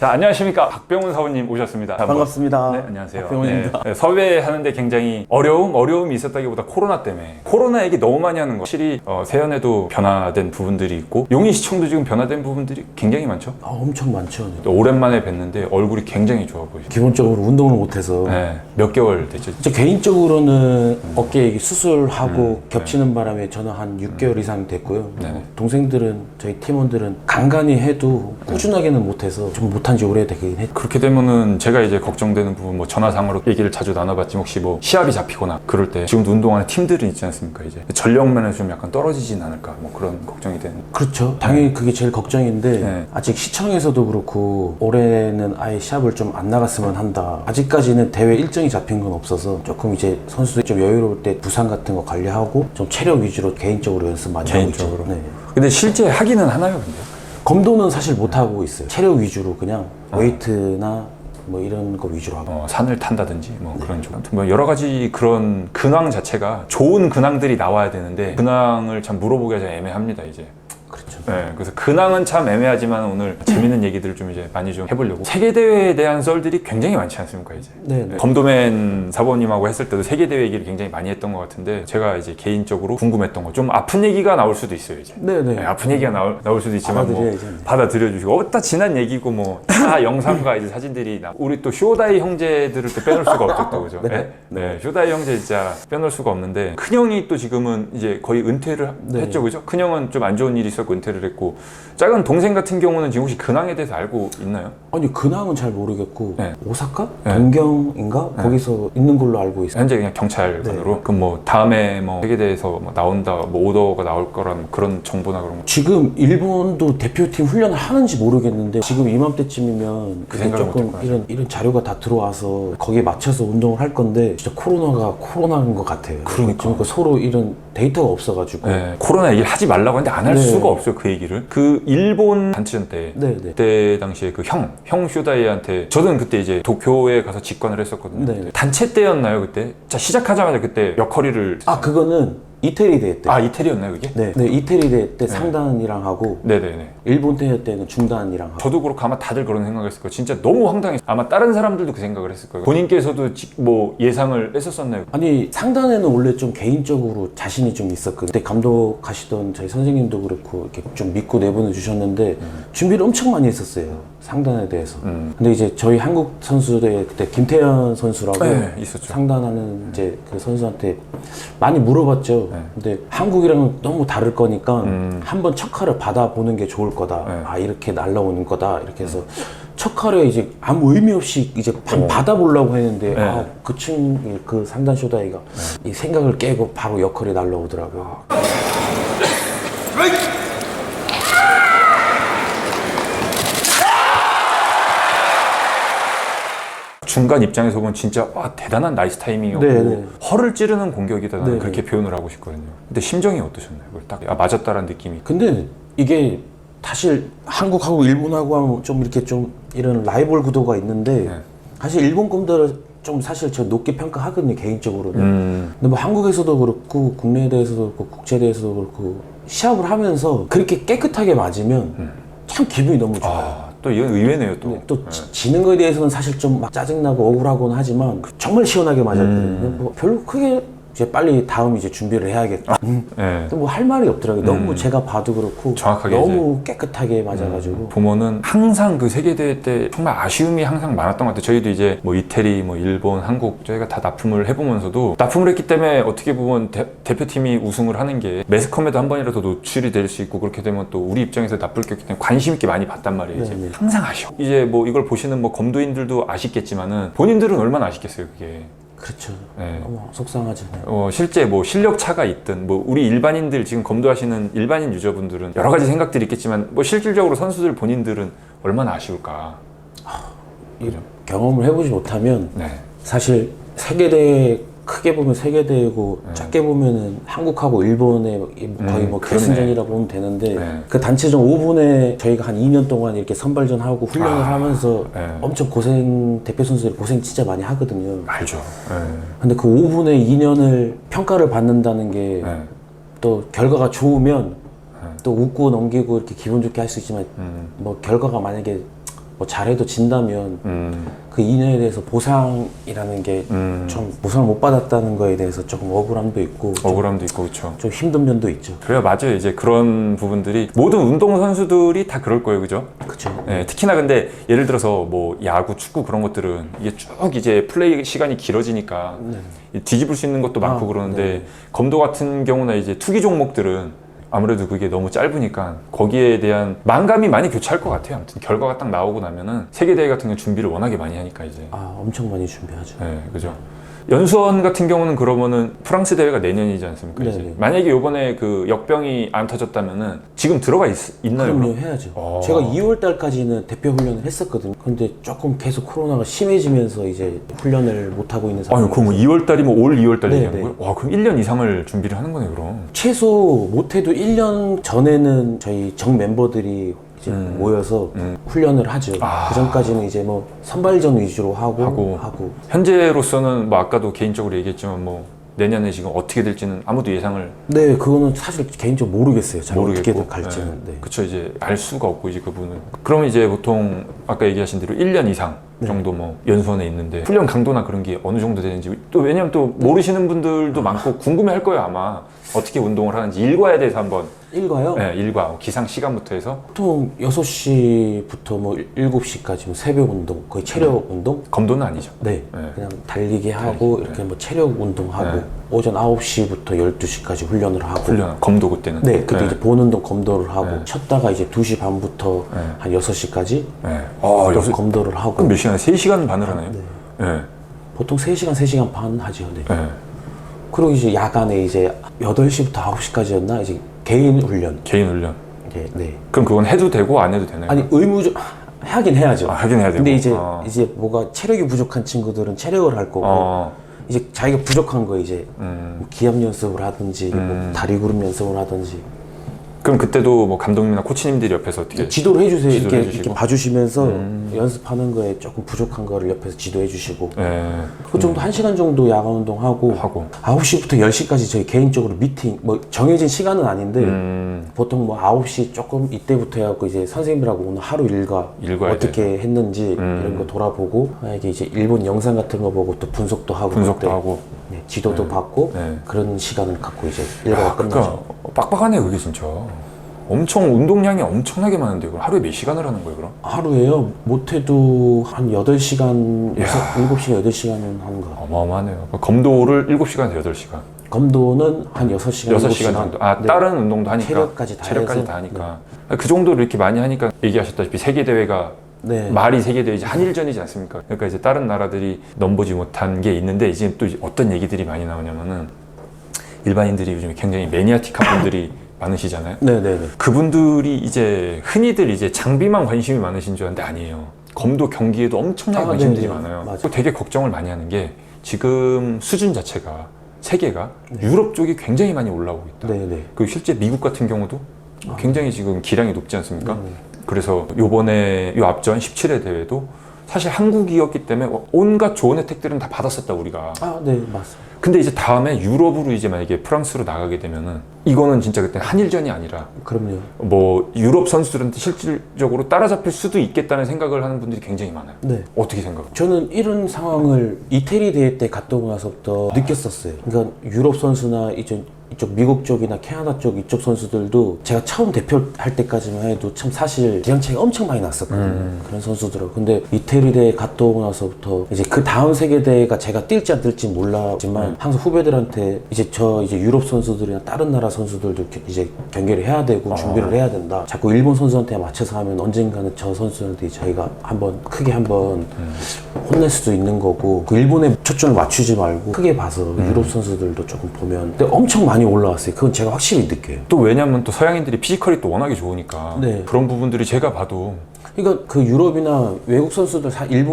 자, 안녕하십니까. 박병훈 사부님 오셨습니다. 반갑습니다. 네, 안녕하세요. 박병훈입니다. 네, 섭외하는데 굉장히 어려움이 있었다기보다 코로나 때문에 코로나 얘기 너무 많이 하는 거. 확실히 세연에도 변화된 부분들이 있고 용인시청도 지금 변화된 부분들이 굉장히 많죠. 엄청 많죠. 오랜만에 뵀는데 얼굴이 굉장히 좋아 보이죠. 기본적으로 운동을 못해서 네, 몇 개월 됐죠? 진짜 개인적으로는 어깨 수술하고 겹치는 바람에 저는 한 6개월 이상 됐고요. 네네. 동생들은 저희 팀원들은 간간히 해도 꾸준하게는 못해서 좀 못한 지 오래되긴 했죠. 그렇게 되면은 제가 이제 걱정되는 부분 뭐 전화상으로 얘기를 자주 나눠봤지만 혹시 뭐 시합이 잡히거나 그럴 때 지금도 운동하는 팀들은 있지 않습니까? 이제 전력 면에서 좀 약간 떨어지진 않을까 뭐 그런 걱정이 되는. 그렇죠. 당연히 그게 제일 걱정인데 네. 아직 시청에서도 그렇고 올해는 아예 시합을 좀 안 나갔으면 한다. 아직까지는 대회 일정이 잡힌 건 없어서 조금 이제 선수들이 좀 여유로울 때 부상 같은 거 관리하고 좀 체력 위주로 개인적으로 연습 많이 개인적으로. 하고 있죠. 네. 근데 실제 하기는 하나요, 근데? 검도는 사실 못 하고 있어요. 체력 위주로 그냥 웨이트나 뭐 이런 거 위주로 하고. 산을 탄다든지 뭐 그런 쪽. 아무튼 뭐 여러 가지 그런 근황 자체가 좋은 근황들이 나와야 되는데 근황을 참 물어보기가 좀 애매합니다, 이제. 그렇죠. 네, 그래서 근황은 참 애매하지만 오늘 재밌는 얘기들을 좀 이제 많이 좀 해보려고. 세계대회에 대한 썰들이 굉장히 많지 않습니까, 이제? 네. 검도맨 사범님하고 했을 때도 세계대회 얘기를 굉장히 많이 했던 것 같은데 제가 이제 개인적으로 궁금했던 거 좀 아픈 얘기가 나올 수도 있어요, 이제. 네네. 네, 아픈 얘기가 나올 수도 있지만 뭐 받아들여야죠. 받아들여주시고 어따 지난 얘기고 뭐 다 영상과 이제 사진들이 우리 또 쇼다이 형제들을 또 빼놓을 수가 없죠, 또 그죠? 네. 네, 쇼다이 형제 진짜 빼놓을 수가 없는데 큰형이 또 지금은 이제 거의 은퇴를 네. 했죠, 그죠? 큰형은 좀 안 좋은 일이 있었고 은퇴를 했고 작은 동생 같은 경우는 지금 혹시 근황에 대해서 알고 있나요? 아니 근황은 잘 모르겠고 네. 오사카? 네. 동경인가? 거기서 있는 걸로 알고 있어요. 현재 그냥 경찰관으로. 그럼 뭐 다음에 뭐 세계대회에서 뭐 나온다, 뭐 오더가 나올 거라는 뭐 그런 정보나 그런 거. 지금 일본도 대표팀 훈련을 하는지 모르겠는데 지금 이맘때쯤이면 그 그게 생각을 조금 못했구나. 이런 자료가 다 들어와서 거기에 맞춰서 운동을 할 건데 진짜 코로나인 것 같아요. 그러니까. 지금 서로 이런 데이터가 없어가지고. 네, 코로나 얘기를 하지 말라고 했는데 안 할 네. 수가 없어요, 그 얘기를. 그 일본 단체전 때 네네. 그때 당시에 그 형 쇼다이한테 저는 그때 이제 도쿄에 가서 직관을 했었거든요. 네. 단체 때였나요, 그때? 자, 시작하자마자 그때 역허리를. 아 그거는 이태리 대회 때. 이태리였나요, 그게? 네 이태리 대회 때 상단이랑 하고 네네네. 일본 대회 때는 중단이랑 하고. 저도 그렇고 아마 다들 그런 생각을 했을 거예요. 진짜 너무 황당했어요. 아마 다른 사람들도 그 생각을 했을 거예요. 본인께서도 뭐 예상을 했었었나요? 아니 상단에는 원래 좀 개인적으로 자신이 좀 있었거든요. 그때 감독하시던 저희 선생님도 그렇고 이렇게 좀 믿고 내보내 주셨는데 준비를 엄청 많이 했었어요. 상단에 대해서. 근데 이제 저희 한국 선수들 그때 김태현 선수라고 네, 있었죠. 상단하는 이제 그 선수한테 많이 물어봤죠. 근데 한국이랑은 너무 다를 거니까 한번 척화를 받아보는 게 좋을 거다. 이렇게 날라오는 거다. 이렇게 해서 척화를 이제 아무 의미 없이 이제 받아보려고 했는데 그 상단 쇼다이가 이 생각을 깨고 바로 역할이 날라오더라고요. 중간 입장에서 보면 진짜 대단한 나이스 타이밍이었고 네네. 허를 찌르는 공격이다, 나는 네네. 그렇게 표현을 하고 싶거든요. 근데 심정이 어떠셨나요? 그걸 딱 맞았다라는 느낌이. 근데 이게 사실 한국하고 일본하고 하면 좀 이렇게 좀 이런 라이벌 구도가 있는데 사실 일본 놈들은 좀 사실 저 높게 평가하거든요, 개인적으로는. 근데 뭐 한국에서도 그렇고 국내 대회에서도 그렇고 국제 대회에서도 그렇고 시합을 하면서 그렇게 깨끗하게 맞으면 참 기분이 너무 좋아요. 또 이건 의외네요, 또. 또 지는 거에 대해서는 사실 좀 막 짜증나고 억울하고는 하지만 정말 시원하게 맞았거든요. 뭐 별로 크게 이제 빨리 다음 이제 준비를 해야겠다. 네. 뭐 할 말이 없더라고요. 너무 제가 봐도 그렇고 정확하게 너무 깨끗하게 맞아가지고. 보면은 항상 그 세계대회 때 정말 아쉬움이 항상 많았던 것 같아요. 저희도 이제 뭐 이태리, 뭐 일본, 한국 저희가 다 납품을 해보면서도 납품을 했기 때문에 어떻게 보면 대표팀이 우승을 하는 게 매스컴에도 한 번이라도 노출이 될 수 있고 그렇게 되면 또 우리 입장에서 나쁠 게 없기 때문에 관심 있게 많이 봤단 말이에요. 이제. 네네. 항상 아쉬워. 이제 뭐 이걸 보시는 뭐 검도인들도 아쉽겠지만은 본인들은 얼마나 아쉽겠어요, 그게. 그렇죠. 네. 너무 속상하잖아요. 실제 뭐 실력 차가 있든 뭐 우리 일반인들 지금 검도하시는 일반인 유저분들은 여러 가지 생각들이 있겠지만 뭐 실질적으로 선수들 본인들은 얼마나 아쉬울까. 이런 경험을 해보지 못하면 네. 사실 세계대회 크게 보면 세계대회고 작게 보면은 한국하고 일본의 거의 뭐 그렇네. 결승전이라고 보면 되는데 네. 그 단체전 5분에 저희가 한 2년 동안 이렇게 선발전하고 훈련을 하면서 네. 엄청 대표 선수들이 고생 진짜 많이 하거든요. 알죠. 근데 그 5분의 2년을 평가를 받는다는 게 또 결과가 좋으면 또 웃고 넘기고 이렇게 기분 좋게 할 수 있지만 뭐 결과가 만약에 뭐 잘해도 진다면 그 2년에 대해서 보상이라는 게 좀 보상을 못 받았다는 거에 대해서 조금 억울함도 있고 그렇죠. 좀 힘든 면도 있죠. 그래요, 맞아요. 이제 그런 부분들이 모든 운동 선수들이 다 그럴 거예요, 그죠? 그렇죠. 네, 특히나 근데 예를 들어서 뭐 야구, 축구 그런 것들은 이게 쭉 이제 플레이 시간이 길어지니까 뒤집을 수 있는 것도 많고 그러는데 검도 같은 경우나 이제 투기 종목들은 아무래도 그게 너무 짧으니까 거기에 대한 만감이 많이 교차할 것 같아요. 아무튼 결과가 딱 나오고 나면은 세계대회 같은 경우 준비를 워낙에 많이 하니까 이제. 엄청 많이 준비하죠. 네, 그죠. 연수원 같은 경우는 그러면은 프랑스 대회가 내년이지 않습니까? 이제. 네네. 만약에 이번에 그 역병이 안 터졌다면은 지금 들어가 있나요? 그럼요, 그럼? 해야죠. 제가 2월 달까지는 대표 훈련을 했었거든요. 근데 조금 계속 코로나가 심해지면서 이제 훈련을 못 하고 있는 아니, 그럼 2월 달이면 올 2월 달 얘기하는 네네. 거예요? 와, 그럼 1년 이상을 준비를 하는 거네, 그럼. 최소 못해도 1년 전에는 저희 정 멤버들이 이제 모여서 훈련을 하죠. 그 전까지는 이제 뭐 선발전 위주로 하고. 현재로서는 뭐 아까도 개인적으로 얘기했지만 뭐 내년에 지금 어떻게 될지는 아무도 예상을 네, 그거는 사실 개인적으로 모르겠어요. 잘 모르겠고 어떻게 갈지는. 네. 그쵸, 이제 알 수가 없고 이제 그분은. 그러면 이제 보통 아까 얘기하신 대로 1년 이상 정도 뭐 연수원에 있는데 훈련 강도나 그런 게 어느 정도 되는지 또 왜냐면 또 모르시는 분들도 많고 궁금해 할 거예요, 아마. 어떻게 운동을 하는지 일과에 대해서 한번. 일과요? 네, 일과 기상 시간부터 해서 보통 6시부터 뭐 7시까지 뭐 새벽 운동, 거의 체력 운동? 검도는 아니죠. 네. 그냥 달리기 하고 이렇게 뭐 체력 운동하고 오전 9시부터 12시까지 훈련을 하고 훈련 검도 그때는. 네, 그때 이제 본 운동 검도를 하고 쉬었다가 이제 2시 반부터 한 6시까지 또 검도를 하고. 그럼 몇 시간? 3시간 반을 하나요? 네. 보통 3시간, 3시간 반 하죠. 네. 그리고 이제 야간에 이제 8시부터 9시까지였나 이제 개인 훈련. 네. 그럼 그건 해도 되고 안 해도 되나요? 아니 의무적 하긴 해야죠. 하긴 해야 되고. 근데 이제 뭐가 체력이 부족한 친구들은 체력을 할 거고 이제 자기가 부족한 거 이제 뭐 기합 연습을 하든지 뭐 다리 구름 연습을 하든지. 그럼 그때도 뭐 감독님이나 코치님들이 옆에서 어떻게 지도를 해주세요. 지도를 이렇게 봐주시면서 연습하는 거에 조금 부족한 거를 옆에서 지도해 주시고 그 정도 1시간 정도 야간 운동하고 9시부터 10시까지 저희 개인적으로 미팅 뭐 정해진 시간은 아닌데 보통 뭐 9시 조금 이때부터 해갖고 이제 선생님들하고 오늘 하루 일과 어떻게 했는지 이런 거 돌아보고 만약에 이제 일본 영상 같은 거 보고 또 분석도 하고 네, 지도도 받고 그런 시간을 갖고 이제 일과가 끝나죠. 그러니까 빡빡하네 그게 진짜. 엄청 운동량이 엄청나게 많은데 그럼 하루에 몇 시간을 하는 거예요 그럼? 하루에요? 못해도 한 8시간, 7시간, 8시간은 하는 거 같아요. 어마어마하네요. 검도를 7시간에서 8시간. 검도는 한 6시간, 6시간 정도. 다른 운동도 하니까. 체력까지 다 하니까. 그 정도로 이렇게 많이 하니까 얘기하셨다시피 세계대회가 말이 세계대회이지 한일전이지 않습니까? 그러니까 이제 다른 나라들이 넘보지 못한 게 있는데 이제 또 어떤 얘기들이 많이 나오냐면은 일반인들이 요즘에 굉장히 매니아틱한 분들이 많으시잖아요. 네네네. 그분들이 이제 흔히들 이제 장비만 관심이 많으신 줄 알았는데 아니에요. 검도 경기에도 엄청나게 관심들이 많아요. 맞아요. 되게 걱정을 많이 하는 게 지금 수준 자체가 세계가 유럽 쪽이 굉장히 많이 올라오고 있다. 그리고 실제 미국 같은 경우도 굉장히 지금 기량이 높지 않습니까? 그래서 요번에 요 앞전 17회 대회도 사실 한국이었기 때문에 온갖 좋은 혜택들은 다 받았었다 우리가. 네 맞습니다. 근데 이제 다음에 유럽으로 이제 만약에 프랑스로 나가게 되면은 이거는 진짜 그때 한일전이 아니라 그럼요. 뭐 유럽 선수들한테 실질적으로 따라잡힐 수도 있겠다는 생각을 하는 분들이 굉장히 많아요. 어떻게 생각해요? 저는 이런 상황을 이태리 대회 때 갔다 오고 나서부터 느꼈었어요. 그러니까 유럽 선수나 이쪽 미국 쪽이나 캐나다 쪽 이쪽 선수들도 제가 처음 대표할 때까지만 해도 참 사실 기량 차이가 엄청 많이 났었거든요. 그런 선수들하고. 근데 이태리 대회 갔다 오고 나서부터 이제 그 다음 세계대회가 제가 뛸지 안 뛸지 몰랐지만 항상 후배들한테 이제 유럽 선수들이나 다른 나라 선수들도 이제 경기를 해야 되고 준비를 해야 된다. 자꾸 일본 선수한테 맞춰서 하면 언젠가는 저 선수한테 저희가 크게 한번 혼낼 수도 있는 거고 그 일본에 초점을 맞추지 말고 크게 봐서 유럽 선수들도 조금 보면 근데 엄청 많이 올라왔어요. 그건 제가 확실히 느껴요. 또 왜냐면 또 서양인들이 피지컬이 또 워낙에 좋으니까 그런 부분들이 제가 봐도 그러니까 그 유럽이나 외국 선수들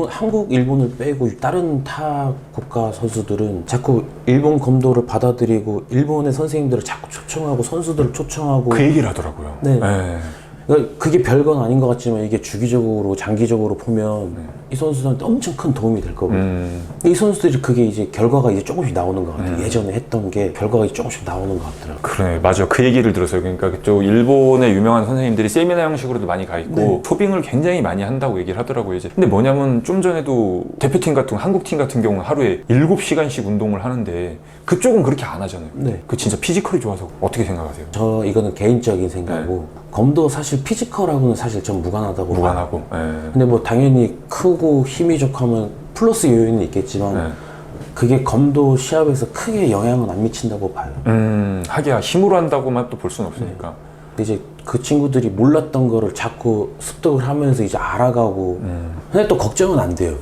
한국, 일본을 빼고 다른 타 국가 선수들은 자꾸 일본 검도를 받아들이고 일본의 선생님들을 자꾸 초청하고 선수들을 초청하고 그 얘기를 하더라고요. 그러니까 그게 별건 아닌 것 같지만 이게 주기적으로 장기적으로 보면 이 선수들한테 엄청 큰 도움이 될 거거든요. 이 선수들이 그게 이제 결과가 이제 조금씩 나오는 것 같아요. 예전에 했던 게 결과가 이제 조금씩 나오는 것 같더라고요. 그래, 맞아. 그 얘기를 들었어요. 그러니까 그쪽 일본의 유명한 선생님들이 세미나 형식으로도 많이 가 있고 초빙을 굉장히 많이 한다고 얘기를 하더라고요. 이제. 근데 뭐냐면 좀 전에도 대표팀 같은 한국팀 같은 경우는 하루에 7시간씩 운동을 하는데 그쪽은 그렇게 안 하잖아요. 그 진짜 피지컬이 좋아서 어떻게 생각하세요? 저 이거는 개인적인 생각이고 검도 사실 피지컬하고는 사실 좀 무관하다고 무관하고. 근데 뭐 당연히 크고 힘이 좋고 하면 플러스 요인은 있겠지만 그게 검도 시합에서 크게 영향은 안 미친다고 봐요. 하기야 힘으로 한다고만 또 볼 수는 없으니까. 이제 그 친구들이 몰랐던 거를 자꾸 습득을 하면서 이제 알아가고 근데 또 걱정은 안 돼요.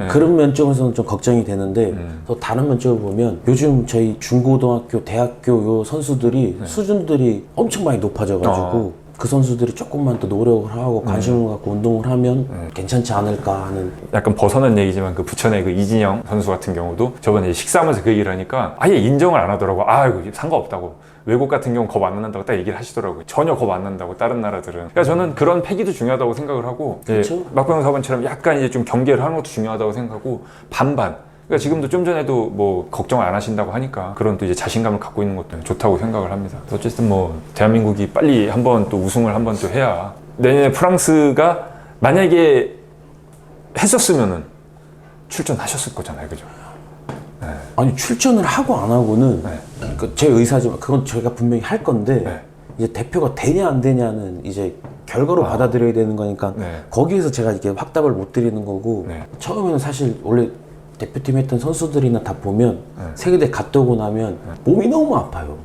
그런 면적에서는 좀 걱정이 되는데 또 다른 면적을 보면 요즘 저희 중고등학교, 대학교 요 선수들이 수준들이 엄청 많이 높아져가지고 그 선수들이 조금만 더 노력을 하고 관심을 갖고 운동을 하면 괜찮지 않을까 하는. 약간 벗어난 얘기지만 그 부천의 그 이진영 선수 같은 경우도 저번에 식사하면서 그 얘기를 하니까 아예 인정을 안 하더라고. 아 이거 상관없다고. 외국 같은 경우는 겁 안 난다고 딱 얘기를 하시더라고요. 전혀 겁 안 난다고 다른 나라들은. 그러니까 저는 그런 패기도 중요하다고 생각을 하고 막병 사관처럼 약간 이제 좀 경계를 하는 것도 중요하다고 생각하고 반반. 그러니까 지금도 좀 전에도 뭐 걱정을 안 하신다고 하니까 그런 또 이제 자신감을 갖고 있는 것도 좋다고 생각을 합니다. 어쨌든 뭐 대한민국이 빨리 한번 또 우승을 한번 또 해야 내년에 프랑스가 만약에 했었으면은 출전하셨을 거잖아요, 그죠? 네. 아니 출전을 하고 안 하고는 제 의사지만 그건 저희가 분명히 할 건데 이제 대표가 되냐 안 되냐는 이제 결과로 받아들여야 되는 거니까 거기에서 제가 이게 확답을 못 드리는 거고 처음에는 사실 원래 대표팀 했던 선수들이나 다 보면 세계대회 갔다 오고 나면 몸이 너무 아파요.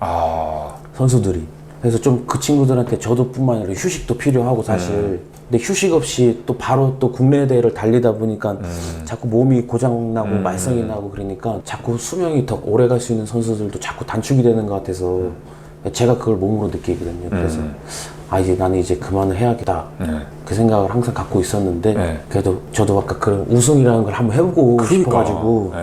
선수들이. 그래서 좀 그 친구들한테 저도 뿐만 아니라 휴식도 필요하고 사실 근데 휴식 없이 또 바로 또 국내 대회를 달리다 보니까 자꾸 몸이 고장나고 말썽이 나고 그러니까 자꾸 수명이 더 오래 갈 수 있는 선수들도 자꾸 단축이 되는 것 같아서 제가 그걸 몸으로 느끼거든요. 그래서 아 이제 나는 이제 그만을 해야겠다 그 생각을 항상 갖고 있었는데 그래도 저도 아까 그런 우승이라는 걸 한번 해보고 싶어가지고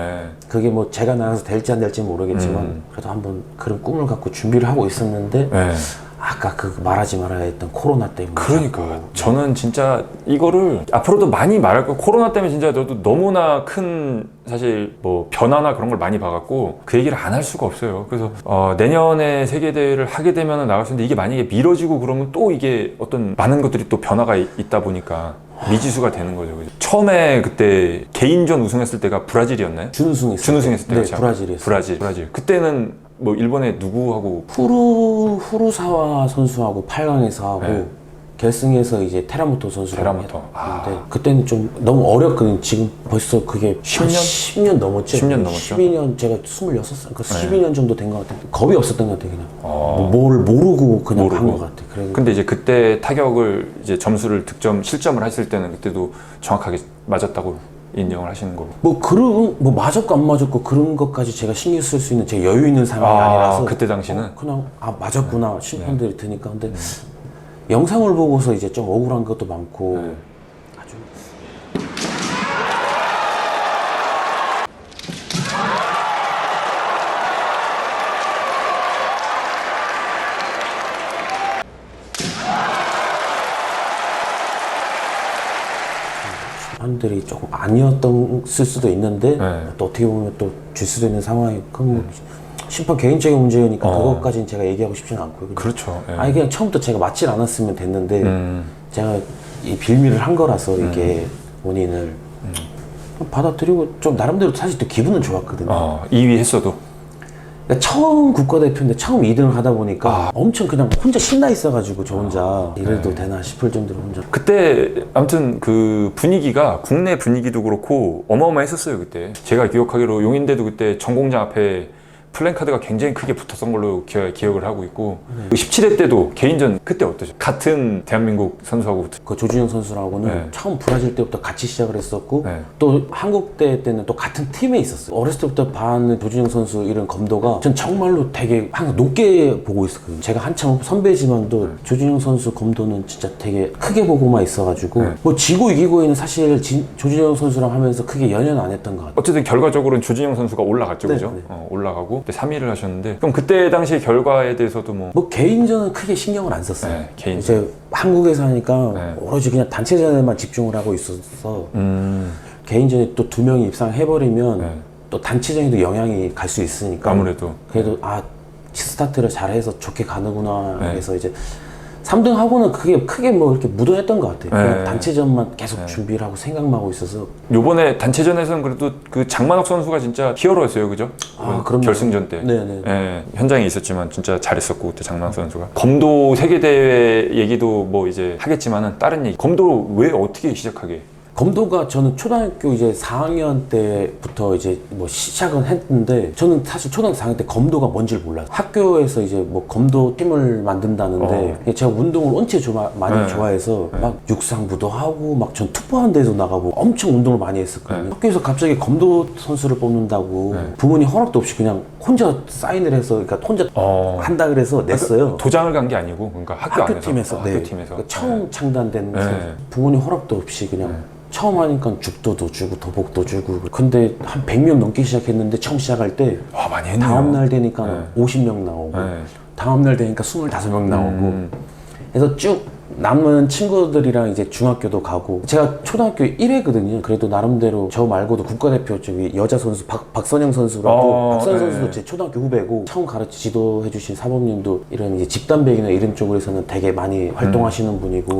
그게 뭐 제가 나가서 될지 안 될지 모르겠지만 그래도 한번 그런 꿈을 갖고 준비를 하고 있었는데 아까 그 말하지 말아야 했던 코로나 때문에. 그러니까 저는 진짜 이거를 앞으로도 많이 말할 거고 코로나 때문에 진짜 저도 너무나 큰 사실 뭐 변화나 그런 걸 많이 봐갖고 그 얘기를 안 할 수가 없어요. 그래서 내년에 세계대회를 하게 되면 나갈 수 있는데 이게 만약에 미뤄지고 그러면 또 이게 어떤 많은 것들이 또 변화가 있다 보니까 미지수가 되는 거죠. 그죠? 처음에 그때 개인전 우승했을 때가 브라질이었나요? 준우승했을 때가 네, 브라질이었어요. 브라질. 그때는 뭐 일본에 누구하고 후루사와 선수하고 8강에서 하고 결승에서 이제 테라모토 선수랑 했는데 그때는 좀 너무 어렵거든요. 지금 벌써 그게 10년 넘었죠. 10년 넘었죠. 12년 제가 26살, 그러니까 12년 정도 된 것 같아요. 겁이 없었던 것 같아요. 그냥 뭘 모르고 그냥 한 것 같아요. 그래서 근데 이제 그때 타격을 이제 점수를 실점을 했을 때는 그때도 정확하게 맞았다고 인정을 하시는 거고. 뭐 맞았고 안 맞았고 그런 것까지 제가 신경 쓸 수 있는 제 여유 있는 상황이 아니라서 그때 당시는 그냥 맞았구나 심판들이 드니까 근데 영상을 보고서 이제 좀 억울한 것도 많고 아주 심판들이 조금 아니었던 수도 있는데 또 어떻게 보면 또 줄 수도 있는 상황이 그럼 심판 개인적인 문제니까 그것까지는 제가 얘기하고 싶지는 않고요. 그렇죠. 아니 그냥 처음부터 제가 맞질 않았으면 됐는데 제가 이 빌미를 한 거라서 이게 원인을 받아들이고 좀 나름대로 사실 또 기분은 좋았거든요. 2위 했어도. 그러니까 처음 국가대표인데 처음 2등을 하다 보니까 엄청 그냥 혼자 신나 있어가지고 저 혼자 이래도 되나 싶을 정도로 혼자. 그때 아무튼 그 분위기가 국내 분위기도 그렇고 어마어마했었어요 그때. 제가 기억하기로 용인대도 그때 전공장 앞에 플랜카드가 굉장히 크게 붙었던 걸로 기억을 하고 있고 17회 때도 개인전 그때 어떠죠? 같은 대한민국 선수하고 그 조준영 선수라고는 처음 브라질 때부터 같이 시작을 했었고 또 한국 대 때는 또 같은 팀에 있었어요. 어렸을 때부터 봐는 조준영 선수 이런 검도가 전 정말로 되게 항상 높게 보고 있었거든요. 제가 한참 선배지만도 조준영 선수 검도는 진짜 되게 크게 보고만 있어가지고 뭐 지고 이기고에는 사실 조준영 선수랑 하면서 크게 연연 안 했던 것 같아요. 어쨌든 결과적으로는 조준영 선수가 올라갔죠, 그죠? 올라가고 그때 3위를 하셨는데 그럼 그때 당시 결과에 대해서도 뭐 개인전은 크게 신경을 안 썼어요. 네, 개인전. 이제 한국에서 하니까 네. 오로지 그냥 단체전에만 집중을 하고 있어서 개인전에 또 2명이 입상해버리면 네. 또 단체전에도 영향이 갈 수 있으니까 아무래도 그래도 스타트를 잘해서 좋게 가는구나 네. 해서 이제 3등 하고는 그게 크게 뭐 이렇게 무던했던 것 같아요. 그냥 네. 단체전만 계속 준비를 하고 생각만 하고 있어서. 요번에 단체전에서는 그래도 그 장만옥 선수가 진짜 히어로였어요, 그죠? 그럼요. 결승전 때. 네네. 예, 현장에 있었지만 진짜 잘했었고 그때 장만옥 선수가. 검도 세계대회 얘기도 뭐 이제 하겠지만은 다른 얘기. 검도 왜 어떻게 시작하게? 검도가 저는 초등학교 이제 4학년 때부터 이제 뭐 시작은 했는데 저는 사실 초등학교 4학년 때 검도가 뭔지를 몰랐어요. 학교에서 이제 뭐 검도 팀을 만든다는데 제가 운동을 원체 많이 네. 좋아해서 막 육상부도 하고 막 전 투포한 데도 나가고 엄청 운동을 많이 했었거든요. 학교에서 갑자기 검도 선수를 뽑는다고 부모님 허락도 없이 그냥 혼자 사인을 해서 그러니까 혼자 한다 그래서 냈어요. 도장을 간 게 아니고 그러니까 학교 안에서. 팀에서 네. 학교팀에서. 그러니까 처음 창단된 네. 부모님 허락도 없이 그냥 처음 하니까 죽도도 주고 도복도 주고 근데 한 100명 넘게 시작했는데 처음 시작할 때 와, 많이 했네요. 다음날 되니까 50명 나오고 다음날 되니까 25명 나오고 그래서 쭉 남은 친구들이랑 이제 중학교도 가고 제가 초등학교 1회거든요. 그래도 나름대로 저 말고도 국가대표 저기 여자 선수 박선영 선수라고 박선영 선수도 제 초등학교 후배고 처음 가르치 지도해 주신 사범님도 이런 이제 집단배기나 이런 쪽에서는 되게 많이 활동하시는 분이고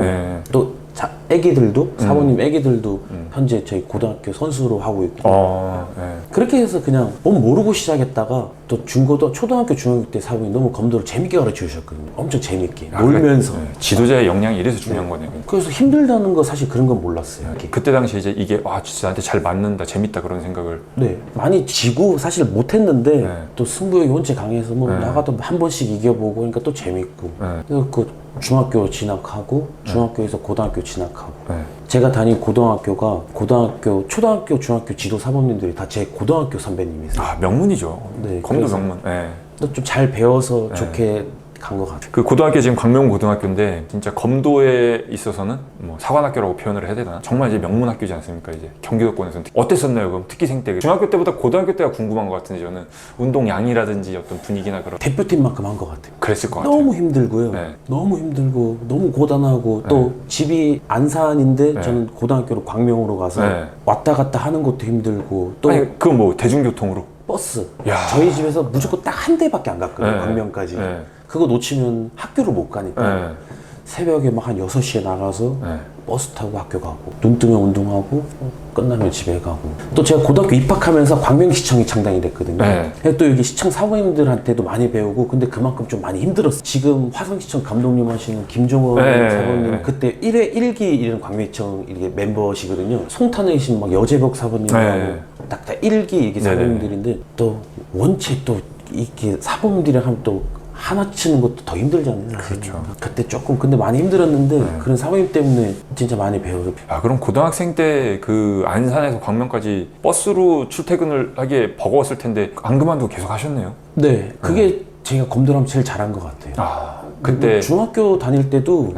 또 애기들도 사모님 애기들도 현재 저희 고등학교 선수로 하고 있고 그렇게 해서 그냥 뭔 모르고 시작했다가 또 중고등 초등학교 중학교 때 사모님 너무 검도를 재밌게 가르쳐 주셨거든요. 엄청 재밌게 놀면서 지도자의 역량이 이래서 중요한 거네요. 그래서 힘들다는 거 사실 그런 건 몰랐어요. 그때 당시 이제 이게 와 진짜 나한테 잘 맞는다 재밌다 그런 생각을 네 많이 지고 사실 못했는데 또 승부욕이 원체 강해서 뭐 나가도 한 번씩 이겨보고 그러니까 또 재밌고 그래서 그 중학교 진학하고 중학교에서 고등학교 진학하고 제가 다닌 고등학교가 초등학교 중학교 지도 사범님들이 다 제 고등학교 선배님이세요. 아 명문이죠. 네, 검도 명문. 또 좀 잘 배워서 좋게 간 것 같아요. 그 고등학교 지금 광명 고등학교인데 진짜 검도에 있어서는 뭐 사관학교라고 표현을 해야 되나? 정말 이제 명문 학교지 않습니까? 이제 경기도권에서는 어땠었나요? 그럼 특기생 때 중학교 때보다 고등학교 때가 궁금한 것 같은데 저는 운동량이라든지 어떤 분위기나 그런 대표팀만큼 한 것 같아요. 그랬을 것 같아요. 너무 힘들고요. 너무 힘들고 너무 고단하고 또 집이 안산인데 저는 고등학교로 광명으로 가서 왔다 갔다 하는 것도 힘들고 또 아니 그건 뭐 대중교통으로 버스 야. 저희 집에서 무조건 딱 한 대밖에 안 갔거든요. 광명까지. 그거 놓치면 학교를 못 가니까 새벽에 막 한 6시에 나가서 버스 타고 학교 가고 눈 뜨면 운동하고 끝나면 집에 가고 또 제가 고등학교 입학하면서 광명시청이 창단이 됐거든요. 또 여기 시청 사모님들한테도 많이 배우고 근데 그만큼 좀 많이 힘들었어요. 지금 화성시청 감독님 하시는 김종원 사모님 그때 1회 1기 이런 광명시청 이게 멤버시거든요. 송탄에 계신 막 여재복 사모님하고 딱 1기 이게 사모님들인데 또 원체 또 이렇게 사모님들이랑 하면 또 하나 치는 것도 더 힘들잖아요. 그렇죠. 그때 조금 근데 많이 힘들었는데 그런 사모님 때문에 진짜 많이 배워요. 아 그럼 고등학생 때 그 안산에서 광명까지 버스로 출퇴근을 하기에 버거웠을 텐데 안 그만두고 계속 하셨네요. 네, 그게 제가 검도라면 제일 잘한 것 같아요. 아 그때 중학교 다닐 때도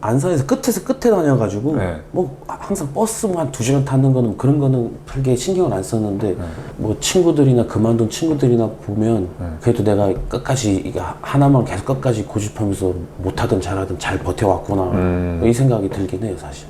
안산에서 끝에서 끝에 다녀가지고 뭐 항상 버스 뭐 한 2시간 타는 거는 그런 거는 크게 신경을 안 썼는데 뭐 친구들이나 그만둔 친구들이나 보면 그래도 내가 끝까지 이거 하나만 계속 끝까지 고집하면서 못하든 잘하든 잘 버텨왔구나 이 생각이 들긴 해요 사실.